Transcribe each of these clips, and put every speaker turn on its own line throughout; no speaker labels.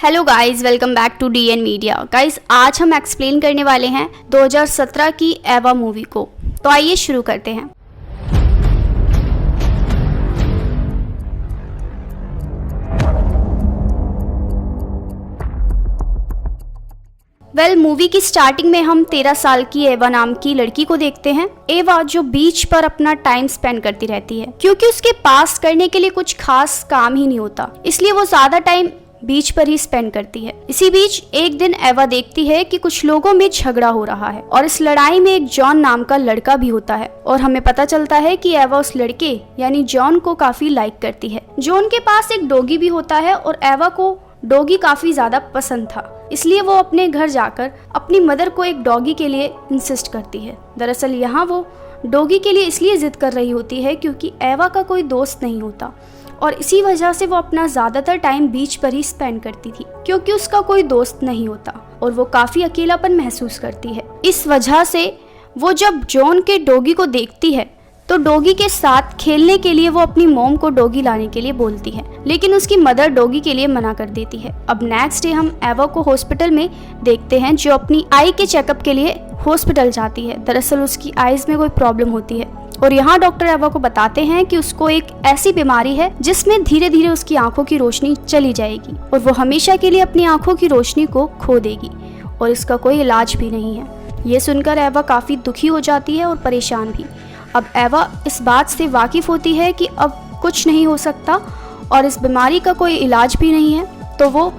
Hello guys, welcome back to D N media. Guys, आज हम explain करने वाले हैं 2017 की एवा मूवी को। तो आइए शुरू करते हैं। मूवी की स्टार्टिंग में हम 13 साल की एवा नाम की लड़की को देखते हैं। एवा जो बीच पर अपना टाइम स्पेंड करती रहती है, क्योंकि उसके पास करने के लिए कुछ खास काम ही नहीं होता, इसलिए वो ज्यादा टाइम बीच पर ही स्पेंड करती है। इसी बीच एक दिन एवा देखती है कि कुछ लोगों में झगड़ा हो रहा है और इस लड़ाई में एक जॉन नाम का लड़का भी होता है और हमें पता चलता है कि एवा उस लड़के यानी जॉन को काफी लाइक करती है। जॉन के पास एक डॉगी भी होता है और एवा को डॉगी काफी ज्यादा पसंद था, इसलिए वो अपने घर जाकर अपनी मदर को एक डॉगी के लिए इंसिस्ट करती है। दरअसल यहाँ वो डॉगी के लिए इसलिए जिद कर रही होती है क्योंकि एवा का कोई दोस्त नहीं होता और इसी वजह से वो अपना ज्यादातर टाइम बीच पर ही स्पेंड करती थी, क्योंकि उसका कोई दोस्त नहीं होता और वो काफी अकेलापन महसूस करती है। इस वजह से वो जब जॉन के डॉगी को देखती है तो डॉगी के साथ खेलने के लिए वो अपनी मॉम को डॉगी लाने के लिए बोलती है, लेकिन उसकी मदर डॉगी के लिए मना कर देती है। अब नेक्स्ट डे हम एवा को हॉस्पिटल में देखते हैं, जो अपनी आई के चेकअप के लिए हॉस्पिटल जाती है। दरअसल उसकी आईज में कोई प्रॉब्लम होती है और यहाँ डॉक्टर एवा को बताते हैं कि उसको एक ऐसी बीमारी है जिसमें धीरे धीरे उसकी आंखों की रोशनी चली जाएगी और वो हमेशा के लिए अपनी आंखों की रोशनी को खो देगी और इसका कोई इलाज भी नहीं है। ये सुनकर एवा काफी दुखी हो जाती है और परेशान भी। अब एवा इस बात से वाकिफ होती है कि अब कुछ नहीं हो सकता और इस बीमारी का कोई इलाज भी नहीं है, तो वो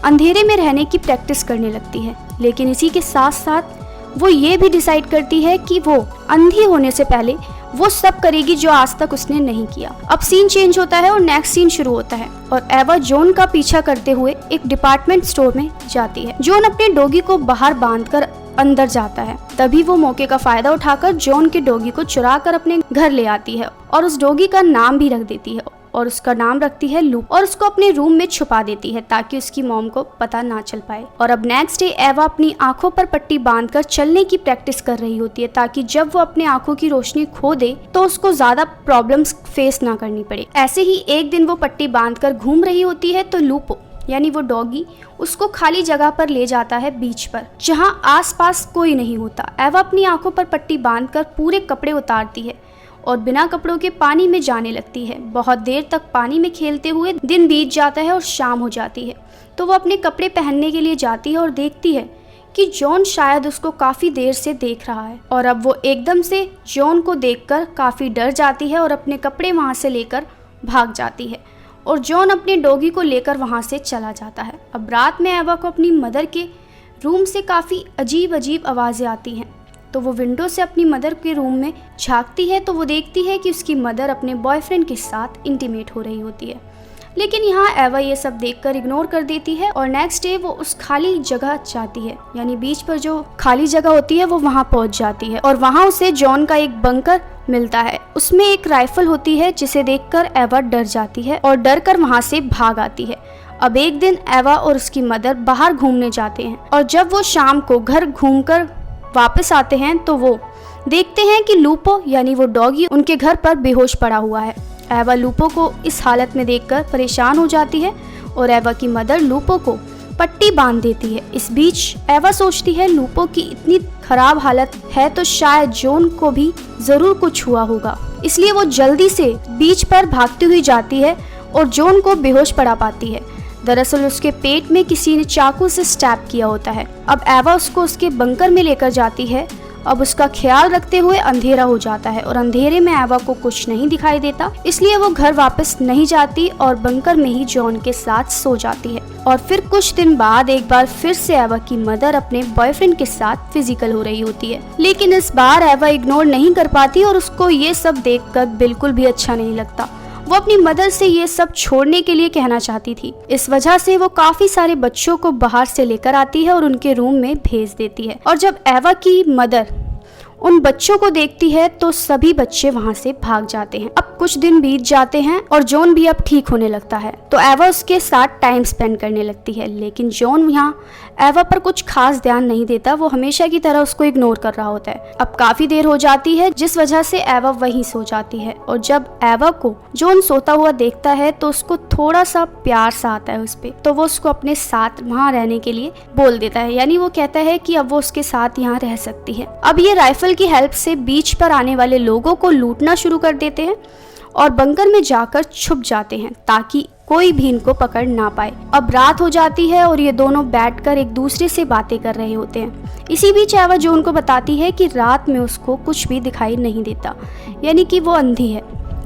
अंधेरे में रहने की प्रैक्टिस करने लगती है। लेकिन इसी के साथ साथ वो ये भी डिसाइड करती है कि वो अंधी होने से पहले वो सब करेगी जो आज तक उसने नहीं किया। अब सीन चेंज होता है और नेक्स्ट सीन शुरू होता है और एवा जॉन का पीछा करते हुए एक डिपार्टमेंट स्टोर में जाती है। जॉन अपने डॉगी को बाहर बांधकर अंदर जाता है, तभी वो मौके का फायदा उठाकर जॉन के डॉगी को चुरा कर अपने घर ले आती है और उस डॉगी का नाम भी रख देती है और उसका नाम रखती है लूप और उसको अपने रूम में छुपा देती है ताकि उसकी मॉम को पता ना चल पाए। और अब नेक्स्ट डे एवा अपनी आंखों पर पट्टी बांधकर चलने की प्रैक्टिस कर रही होती है ताकि जब वो अपने आंखों की रोशनी खो दे तो उसको ज्यादा प्रॉब्लम्स फेस ना करनी पड़े। ऐसे ही एक दिन वो पट्टी बांधकर घूम रही होती है तो लूप यानी वो डॉगी उसको खाली जगह पर ले जाता है, बीच पर, जहां आसपास कोई नहीं होता। एवा अपनी आंखों पर पट्टी बांधकर पूरे कपड़े उतारती है और बिना कपड़ों के पानी में जाने लगती है। बहुत देर तक पानी में खेलते हुए दिन बीत जाता है और शाम हो जाती है, तो वो अपने कपड़े पहनने के लिए जाती है और देखती है कि जॉन शायद उसको काफी देर से देख रहा है और अब वो एकदम से जॉन को देखकर काफी डर जाती है और अपने कपड़े वहां से लेकर भाग जाती है और जॉन अपने डॉगी को लेकर वहां से चला जाता है। अब रात में एवा को अपनी मदर के रूम से काफ़ी अजीब अजीब आवाज़ें आती हैं, तो वो विंडो से अपनी मदर के रूम में झांकती है तो वो देखती है कि उसकी मदर अपने बॉयफ्रेंड के साथ इंटीमेट हो रही होती है। लेकिन यहाँ एवा ये सब देखकर इग्नोर कर देती है और नेक्स्ट डे वो उस खाली जगह जाती है, यानी बीच पर जो खाली जगह होती है वो वहाँ पहुँच जाती है और वहाँ उसे जॉन का एक बंकर मिलता है। उसमें एक राइफल होती है जिसे देखकर एवा डर जाती है और डर कर वहाँ से भाग आती है। अब एक दिन एवा और उसकी मदर बाहर घूमने जाते हैं और जब वो शाम को घर घूमकर वापस आते हैं तो वो देखते हैं कि लूपो यानी वो डॉगी उनके घर पर बेहोश पड़ा हुआ है। एवा लूपो को इस हालत में देखकर परेशान हो जाती है और एवा की मदर लूपो को पट्टी बांध देती है। इस बीच एवा सोचती है लूपो की इतनी खराब हालत है तो शायद जॉन को भी जरूर कुछ हुआ होगा, इसलिए वो जल्दी से बीच पर भागती हुई जाती है और जॉन को बेहोश पड़ा पाती है। दरअसल उसके पेट में किसी ने चाकू से स्टैब किया होता है। अब एवा उसको उसके बंकर में लेकर जाती है। अब उसका ख्याल रखते हुए अंधेरा हो जाता है और अंधेरे में एवा को कुछ नहीं दिखाई देता, इसलिए वो घर वापस नहीं जाती और बंकर में ही जॉन के साथ सो जाती है। और फिर कुछ दिन बाद एक बार फिर से एवा की मदर अपने बॉयफ्रेंड के साथ फिजिकल हो रही होती है, लेकिन इस बार एवा इग्नोर नहीं कर पाती और उसको ये सब देखकर बिल्कुल भी अच्छा नहीं लगता। वो अपनी मदर से ये सब छोड़ने के लिए कहना चाहती थी। इस वजह से वो काफी सारे बच्चों को बाहर से लेकर आती है और उनके रूम में भेज देती है। और जब एवा की मदर उन बच्चों को देखती है तो सभी बच्चे वहाँ से भाग जाते हैं। अब कुछ दिन बीत जाते हैं और जॉन भी अब ठीक होने लगता है, तो एवा उसके साथ टाइम स्पेंड करने लगती है। लेकिन जॉन यहाँ एवा पर कुछ खास ध्यान नहीं देता, वो हमेशा की तरह उसको इग्नोर कर रहा होता है। अब काफी देर हो जाती है जिस वजह से एवा वहीं सो जाती है, और जब एवा को जॉन सोता हुआ देखता है तो उसको थोड़ा सा प्यार सा आता है उस पे, तो वो उसको अपने साथ वहाँ रहने के लिए बोल देता है, यानी वो कहता है कि अब वो उसके साथ यहाँ रह सकती है। अब ये राइफल की हेल्प से बीच पर आने वाले लोगों को लूटना शुरू कर देते हैं और बंकर में जाकर छुप जाते हैं ताकि कोई भी इनको पकड़ ना पाए। अब रात हो जाती है और ये दोनों बैठकर एक दूसरे से बातें कर रहे होते हैं। इसी बीच एवा जॉन को बताती है कि रात में उसको कुछ भी दिखाई नहीं देता, यानी कि वो अंधी है।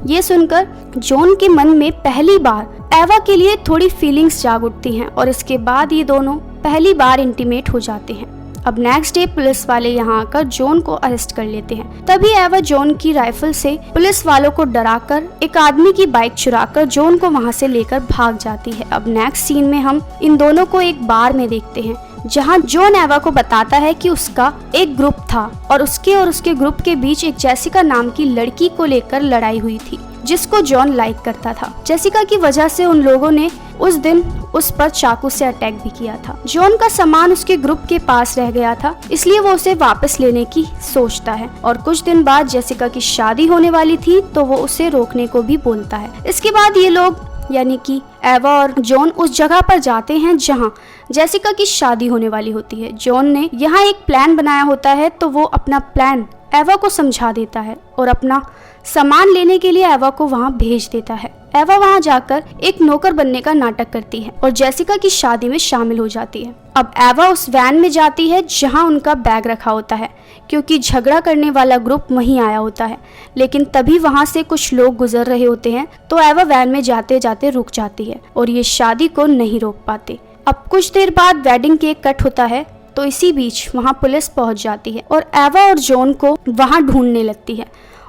ये सुनकर जॉन के मन में पहली बार एवा के लिए थोड़ी फीलिंग्स जाग उठती हैं और इसके बाद ये दोनों पहली बार इंटीमेट हो जाते हैं। अब नेक्स्ट डे पुलिस वाले यहाँ आकर जॉन को अरेस्ट कर लेते हैं। तभी एवा जॉन की राइफल से पुलिस वालों को डराकर एक आदमी की बाइक चुराकर जॉन को वहाँ से लेकर भाग जाती है। अब नेक्स्ट सीन में हम इन दोनों को एक बार में देखते हैं जहाँ जॉन एवा को बताता है कि उसका एक ग्रुप था और उसके ग्रुप के बीच एक जेसिका नाम की लड़की को लेकर लड़ाई हुई थी जिसको जॉन लाइक करता था। जेसिका की वजह से उन लोगों ने उस दिन उस पर चाकू से अटैक भी किया था। जॉन का सामान उसके ग्रुप के पास रह गया था, इसलिए वो उसे वापस लेने की सोचता है और कुछ दिन बाद जेसिका की शादी होने वाली थी तो वो उसे रोकने को भी बोलता है। इसके बाद ये लोग यानी कि एवा और जॉन उस जगह पर जाते हैं जहाँ जेसिका की शादी होने वाली होती है। जॉन ने यहाँ एक प्लान बनाया होता है तो वो अपना प्लान एवा को समझा देता है और अपना सामान लेने के लिए एवा को वहाँ भेज देता है। एवा वहाँ जाकर एक नौकर बनने का नाटक करती है और जेसिका की शादी में शामिल हो जाती है। अब एवा उस वैन में जाती है जहाँ उनका बैग रखा होता है क्योंकि झगड़ा करने वाला ग्रुप वहीं आया होता है, लेकिन तभी वहाँ से कुछ लोग गुजर रहे होते हैं तो एवा वैन में जाते जाते रुक जाती है और ये शादी को नहीं रोक पाते। अब कुछ देर बाद वेडिंग केक कट होता है तो इसी बीच वहाँ पुलिस पहुँच जाती है और एवा और जॉन को वहाँ ढूंढने लगती है।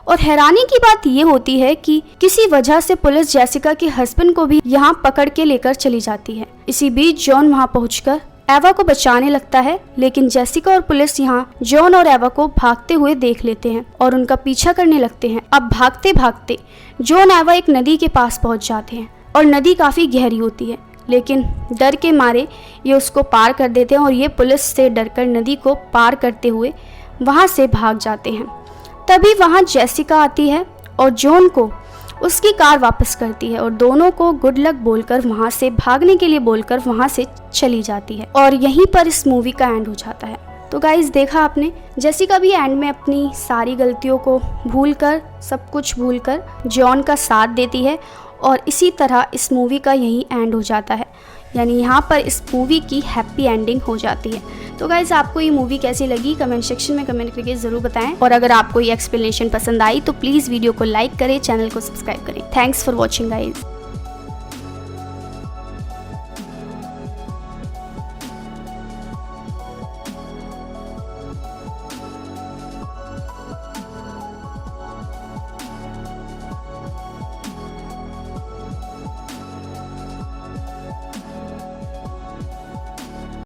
और हैरानी की बात ये होती है कि किसी वजह से पुलिस जेसिका के हस्बैंड को भी यहाँ पकड़ के लेकर चली जाती है। इसी बीच जॉन वहाँ पहुंचकर एवा को बचाने लगता है, लेकिन जेसिका और पुलिस यहाँ जॉन और एवा को भागते हुए देख लेते हैं और उनका पीछा करने लगते हैं। अब भागते भागते जॉन एवा एक नदी के पास पहुँच जाते हैं और नदी काफी गहरी होती है, लेकिन डर के मारे ये उसको पार कर देते हैं और ये पुलिस से डरकर नदी को पार करते हुए वहाँ से भाग जाते हैं। तभी वहाँ जेसिका आती है और जॉन को उसकी कार वापस करती है और दोनों को गुड लक बोलकर वहाँ से भागने के लिए बोलकर वहाँ से चली जाती है और यहीं पर इस मूवी का एंड हो जाता है। तो गाइज देखा आपने, जेसिका भी एंड में अपनी सारी गलतियों को भूलकर सब कुछ भूलकर जॉन का साथ देती है और इसी तरह इस मूवी का यही एंड हो जाता है, यानी यहाँ पर इस मूवी की हैप्पी एंडिंग हो जाती है। तो गाइज आपको ये मूवी कैसी लगी कमेंट सेक्शन में कमेंट करके ज़रूर बताएं और अगर आपको ये एक्सप्लेनेशन पसंद आई तो प्लीज़ वीडियो को लाइक करें, चैनल को सब्सक्राइब करें। Thanks for watching guys.